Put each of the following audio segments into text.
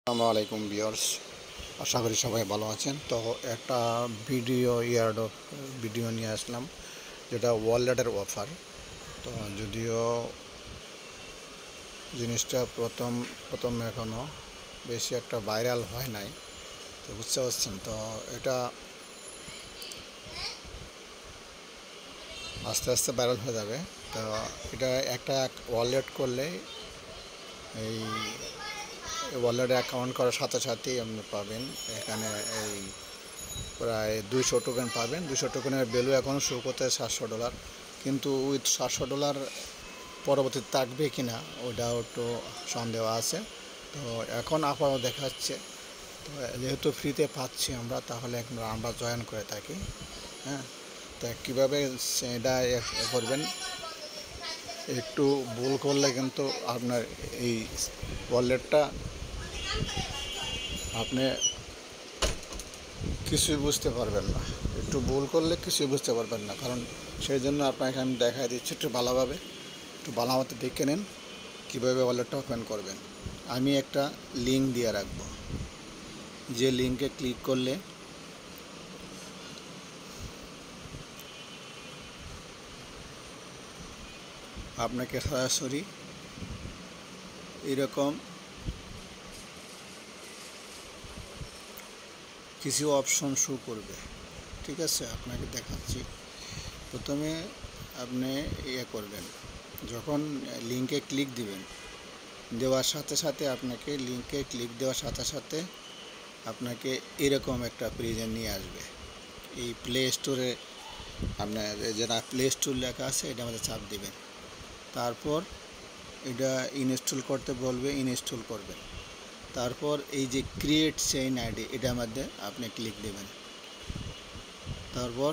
আসসালামু আলাইকুম ভিউয়ার্স, আশা করি সবাই ভালো আছেন। তো একটা ভিডিও নিয়ে আসলাম, যেটা ওয়ালেটের অফার। তো যদিও জিনিসটা প্রথম এখনও বেশি একটা ভাইরাল হয় নাই, তো বুঝতে পারছেন। তো এটা আস্তে আস্তে ভাইরাল হয়ে যাবে। তো এটা একটা ওয়ালেট করলে এই ওয়ালেটে অ্যাকাউন্ট করার সাথে সাথেই আপনি পাবেন এখানে এই প্রায় 200 টোকেন পাবেন। 200 টোকেনের ভ্যালু এখনও শো করতে $700, কিন্তু উইথ $700 পরবর্তীতে থাকবে কি না ওটাও একটু সন্দেহ আছে। তো এখন আপাতত দেখাচ্ছে। তো যেহেতু ফ্রিতে পাচ্ছি আমরা, তাহলে আমরা জয়েন করে থাকি। হ্যাঁ, তো কীভাবে সেটা করবেন, একটু ভুল করলে কিন্তু আপনার এই ওয়ালেটটা আপনি কিছুই বুঝতে পারবেন না। একটু ভুল করলে কিছুই বুঝতে পারবেন না, কারণ সেই জন্য আপনাকে আমি দেখাই দিচ্ছি একটু ভালোভাবে। একটু ভালোমতো দেখে নেন কীভাবে ওয়ালেটটা ওপেন করবেন। আমি একটা লিঙ্ক দিয়ে রাখবো, যে লিঙ্কে ক্লিক করলে আপনাকে সরাসরি এরকম কিছু অপশন শো করবে। ঠিক আছে, আপনাকে দেখাচ্ছি। প্রথমে আপনি করবেন, যখন লিঙ্কে ক্লিক দিবেন, দেওয়ার সাথে সাথে আপনাকে লিঙ্কে ক্লিক দেওয়ার সাথে সাথে আপনাকে এরকম একটা পেজে নিয়ে আসবে। এই প্লে স্টোরে আপনার যেটা প্লে স্টোর লেখা আছে এটা আমাদের চাপ দিবেন। তারপর এটা ইনস্টল করতে বলবে, ইনস্টল করবেন। তারপর এই যে ক্রিয়েট চেইন আইডি, এটার মধ্যে আপনি ক্লিক দেবেন। তারপর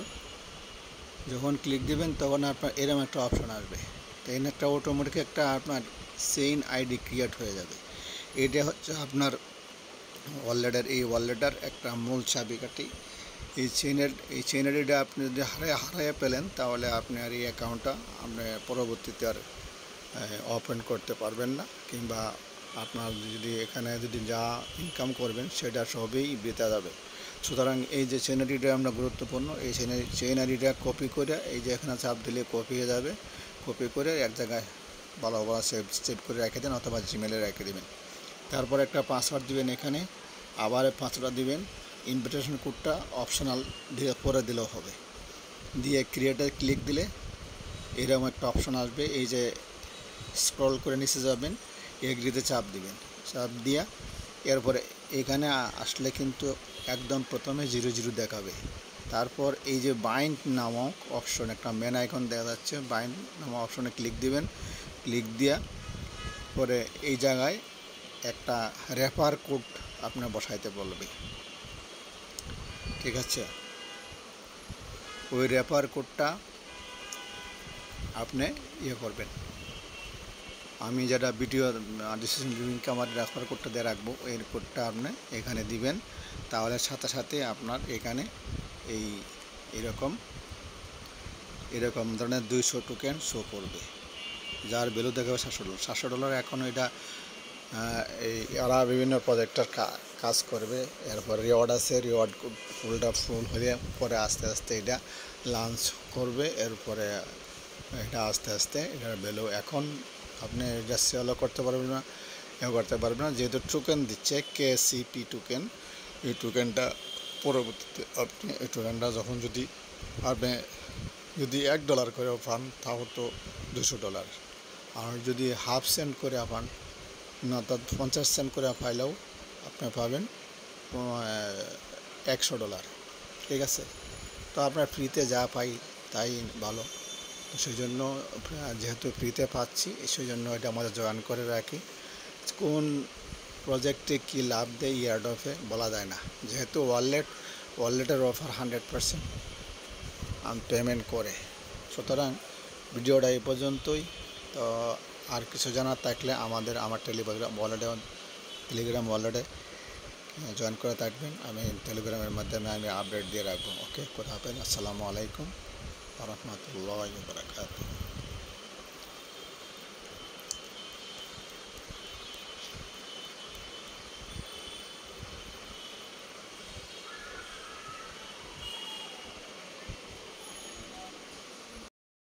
যখন ক্লিক দেবেন তখন আপনার এরকম একটা অপশন আসবে। তো এখানে একটা অটোমেটিক একটা আপনার চেইন আইডি ক্রিয়েট হয়ে যাবে। এটা হচ্ছে আপনার ওয়ালেটের একটা মূল চাবিকাঠি। এই চেইন আইডিটা আপনি যদি হারিয়ে পেলেন, তাহলে আপনার এই অ্যাকাউন্টটা আপনি পরবর্তীতে আর ওপেন করতে পারবেন না, কিংবা আপনার এখানে যা ইনকাম করবেন সেটা সবই বেঁচে যাবে। সুতরাং এই যে চেইন আইডিটা আমরা গুরুত্বপূর্ণ, এই চেইন আইডিটা কপি করে এই যে এখানে চাপ দিলে কপি হয়ে যাবে। কপি করে এক জায়গায় ভালো সেভ করে রেখে দেন, অথবা জিমেলে রেখে দেবেন। তারপর একটা পাসওয়ার্ড দিবেন, এখানে আবার পাসওয়ার্ড দিবেন। ইনভিটেশন কোডটা অপশনাল দিয়ে পরে দিলেও হবে। দিয়ে ক্রিয়েটে ক্লিক দিলে এরকম একটা অপশন আসবে। এই যে স্ক্রল করে নিচে যাবেন, এগ্রিতে চাপ দিবেন। চাপ দিয়া এরপরে এখানে আসলে কিন্তু একদম প্রথমে 00 দেখাবে। তারপর এই যে বাইন্ড নামক অপশন, একটা মেন আইকন দেখা যাচ্ছে, বাইন্ড নামক অপশনে ক্লিক দিবেন। ক্লিক দিয়া পরে এই জায়গায় একটা রেফার কোড আপনার বসাইতে বলবে। ঠিক আছে, ওই রেফার কোডটা আপনি করবেন। আমি যেটা ভিডিও ডিসক্রিপশন লিঙ্কে আমার রেফার কোডটা দিয়ে রাখবো, এই কোডটা আপনি এখানে দিবেন। তাহলে সাথে সাথে আপনার এখানে এরকম ধরনের 200 টোকেন শো করবে, যার ভ্যালু দেখাবে $700। এখন এটা এরা বিভিন্ন প্রজেক্টের কাজ করবে। এরপর রিওয়ার্ড আছে, রিওয়ার্ড ফুল হলে পরে আস্তে আস্তে এটা লঞ্চ করবে। এরপরে এটা আস্তে আস্তে এটার ভ্যালু, এখন আপনি এটা সেলও করতে পারবেন না, যেহেতু টোকেন দিচ্ছে KCP টোকেন। এই টোকেনটা পরবর্তীতে আপনি এই টোকেনটা যখন আপনি যদি $1 করেও পান, তাও তো $200। আর যদি হাফ সেন্ট করে পান, না অর্থাৎ 50 সেন্ট করে পাইলেও আপনি পাবেন $100। ঠিক আছে, তো আপনার ফ্রিতে যা পাই তাই ভালো। সেই জন্য যেহেতু ফ্রিতে পাচ্ছি, সেই জন্য এটা আমাদের জয়েন করে রাখি। কোন প্রজেক্টে কী লাভ দেয় ইয়ারডপে বলা যায় না, যেহেতু ওয়ালেটের অফার 100% পেমেন্ট করে। সুতরাং ভিডিওটা এই পর্যন্তই। তো আর কিছু জানার থাকলে আমার টেলিগ্রাম ওয়ালেটে জয়েন করে থাকবেন। আমি টেলিগ্রামের মাধ্যমে আমি আপডেট দিয়ে রাখবো। ওকে, কথা হবে। আসসালামু আলাইকুম ওয়া রাহমাতুল্লাহি ওয়া বারাকাতুহু।